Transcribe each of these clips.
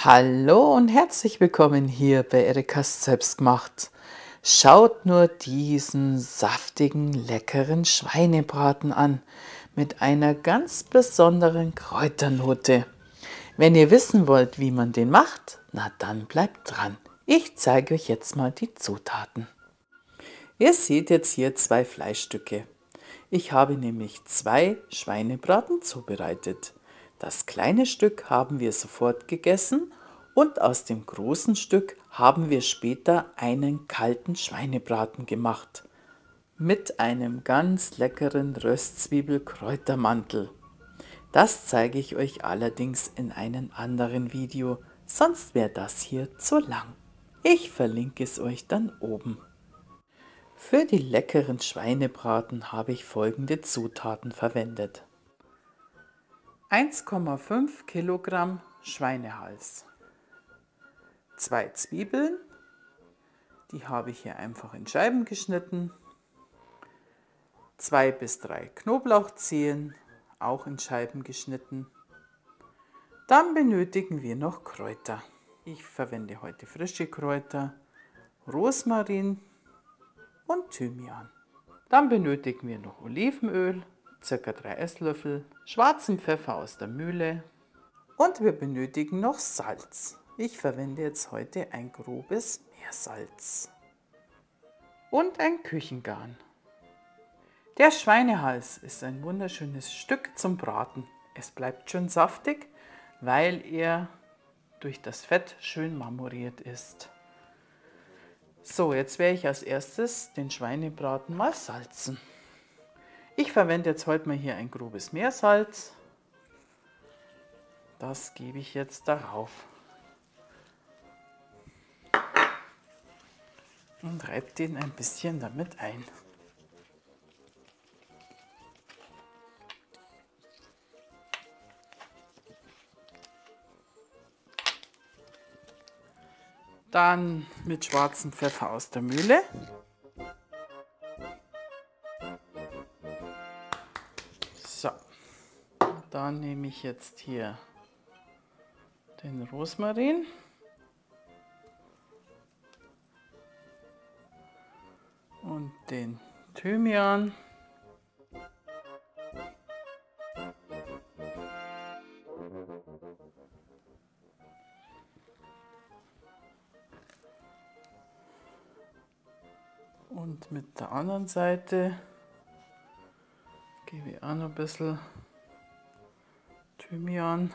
Hallo und herzlich willkommen hier bei Erikas Selbstgemacht. Schaut nur diesen saftigen, leckeren Schweinebraten an mit einer ganz besonderen Kräuternote. Wenn ihr wissen wollt, wie man den macht, na dann bleibt dran. Ich zeige euch jetzt mal die Zutaten. Ihr seht jetzt hier 2 Fleischstücke. Ich habe nämlich 2 Schweinebraten zubereitet. Das kleine Stück haben wir sofort gegessen und aus dem großen Stück haben wir später einen kalten Schweinebraten gemacht. Mit einem ganz leckeren Röstzwiebel-Kräutermantel. Das zeige ich euch allerdings in einem anderen Video, sonst wäre das hier zu lang. Ich verlinke es euch dann oben. Für die leckeren Schweinebraten habe ich folgende Zutaten verwendet. 1,5 Kilogramm Schweinehals, 2 Zwiebeln, die habe ich hier einfach in Scheiben geschnitten, 2 bis 3 Knoblauchzehen, auch in Scheiben geschnitten. Dann benötigen wir noch Kräuter. Ich verwende heute frische Kräuter, Rosmarin und Thymian. Dann benötigen wir noch Olivenöl, ca. 3 Esslöffel, schwarzen Pfeffer aus der Mühle und wir benötigen noch Salz. Ich verwende jetzt heute ein grobes Meersalz und ein Küchengarn. Der Schweinehals ist ein wunderschönes Stück zum Braten. Es bleibt schön saftig, weil er durch das Fett schön marmoriert ist. So, jetzt werde ich als erstes den Schweinebraten mal salzen. Ich verwende jetzt heute mal hier ein grobes Meersalz. Das gebe ich jetzt darauf. Und reibe den ein bisschen damit ein. Dann mit schwarzem Pfeffer aus der Mühle. So, dann nehme ich jetzt hier den Rosmarin. Und den Thymian. Und mit der anderen Seite gebe ich auch noch ein bisschen Thymian.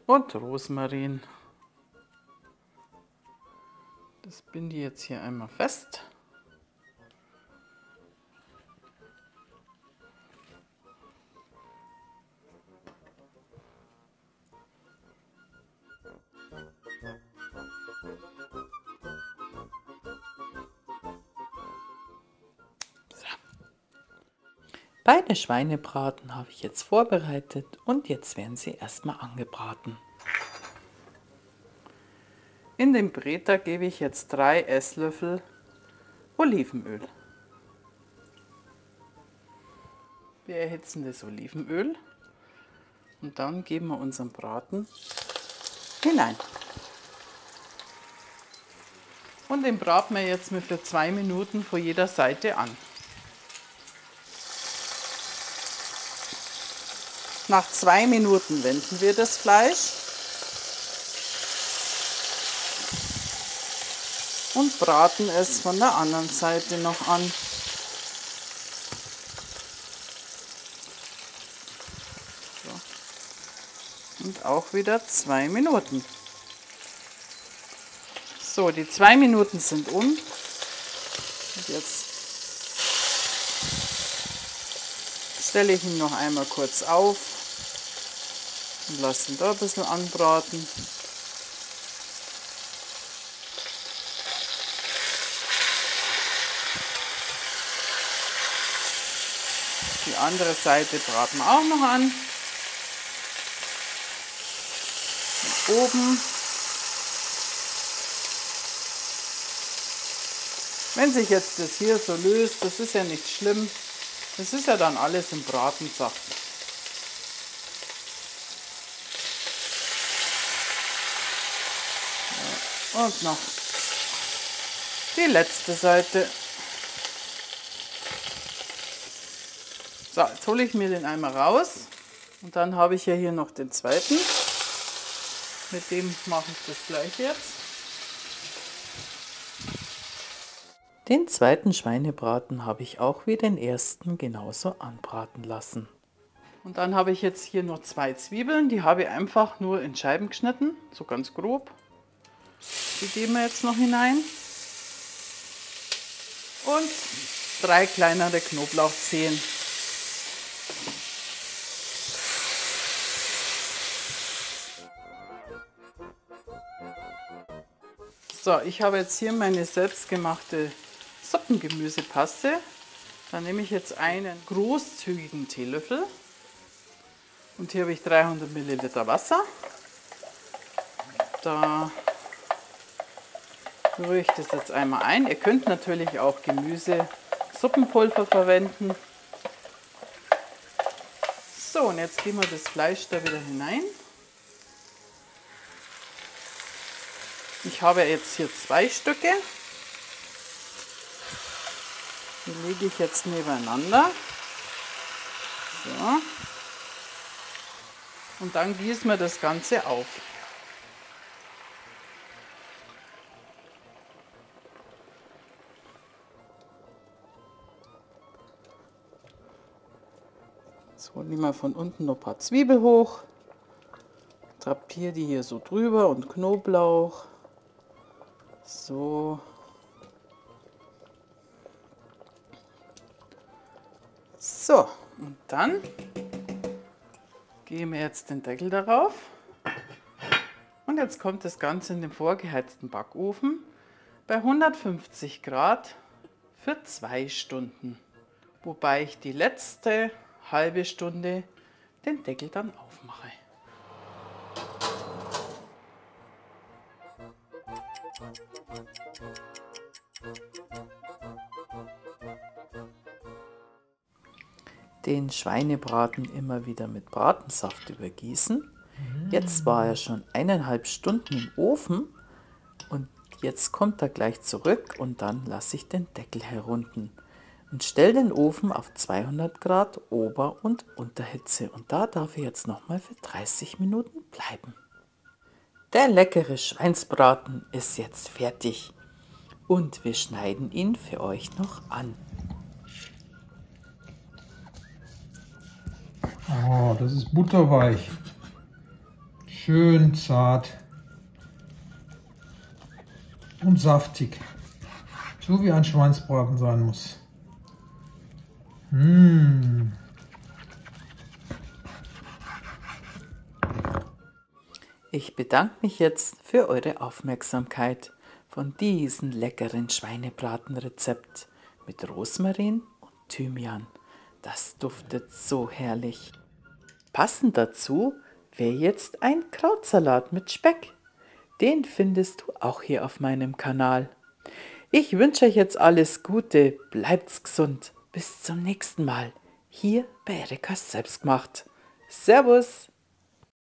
Und Rosmarin. Das binde ich jetzt hier einmal fest. Beide Schweinebraten habe ich jetzt vorbereitet und jetzt werden sie erstmal angebraten. In den Bräter gebe ich jetzt 3 Esslöffel Olivenöl. Wir erhitzen das Olivenöl und dann geben wir unseren Braten hinein. Und den braten wir jetzt für 2 Minuten von jeder Seite an. Nach 2 Minuten wenden wir das Fleisch und braten es von der anderen Seite noch an. So. Und auch wieder 2 Minuten. So, die 2 Minuten sind um. Und jetzt stelle ich ihn noch einmal kurz auf und lasse ihn da ein bisschen anbraten. Die andere Seite braten wir auch noch an. Und oben Wenn sich jetzt das hier so löst, das ist ja nicht schlimm. Das ist ja dann alles im Bratensaft. Und noch die letzte Seite. So, jetzt hole ich mir den einmal raus. Und dann habe ich ja hier noch den zweiten. Mit dem mache ich das gleiche jetzt. Den zweiten Schweinebraten habe ich auch wie den ersten genauso anbraten lassen. Und dann habe ich jetzt hier noch 2 Zwiebeln, die habe ich einfach nur in Scheiben geschnitten, so ganz grob. Die geben wir jetzt noch hinein. Und 3 kleinere Knoblauchzehen. So, ich habe jetzt hier meine selbstgemachte Suppengemüsepaste. Da nehme ich jetzt einen großzügigen Teelöffel. Und hier habe ich 300 Milliliter Wasser. Da rühre ich das jetzt einmal ein. Ihr könnt natürlich auch Gemüse-Suppenpulver verwenden. So, und jetzt geben wir das Fleisch da wieder hinein. Ich habe jetzt hier 2 Stücke. Die lege ich jetzt nebeneinander. So. Und dann gießen wir das Ganze auf. So, nehmen wir von unten noch ein paar Zwiebeln hoch. Drapiere die hier so drüber und Knoblauch. So. So, und dann geben wir jetzt den Deckel darauf. Und jetzt kommt das Ganze in den vorgeheizten Backofen bei 150 Grad für 2 Stunden. Wobei ich die letzte halbe Stunde den Deckel dann aufmache. Den Schweinebraten immer wieder mit Bratensaft übergießen. Jetzt war er schon 1,5 Stunden im Ofen und jetzt kommt er gleich zurück und dann lasse ich den Deckel herunter und stelle den Ofen auf 200 Grad Ober- und Unterhitze und da darf er jetzt nochmal für 30 Minuten bleiben. Der leckere Schweinsbraten ist jetzt fertig und wir schneiden ihn für euch noch an. Oh, das ist butterweich. Schön zart und saftig. So wie ein Schweinsbraten sein muss. Ich bedanke mich jetzt für eure Aufmerksamkeit von diesem leckeren Schweinebratenrezept mit Rosmarin und Thymian. Das duftet so herrlich. Passend dazu wäre jetzt ein Krautsalat mit Speck. Den findest du auch hier auf meinem Kanal. Ich wünsche euch jetzt alles Gute, bleibt's gesund. Bis zum nächsten Mal, hier bei Erikas Selbstgemacht. Servus!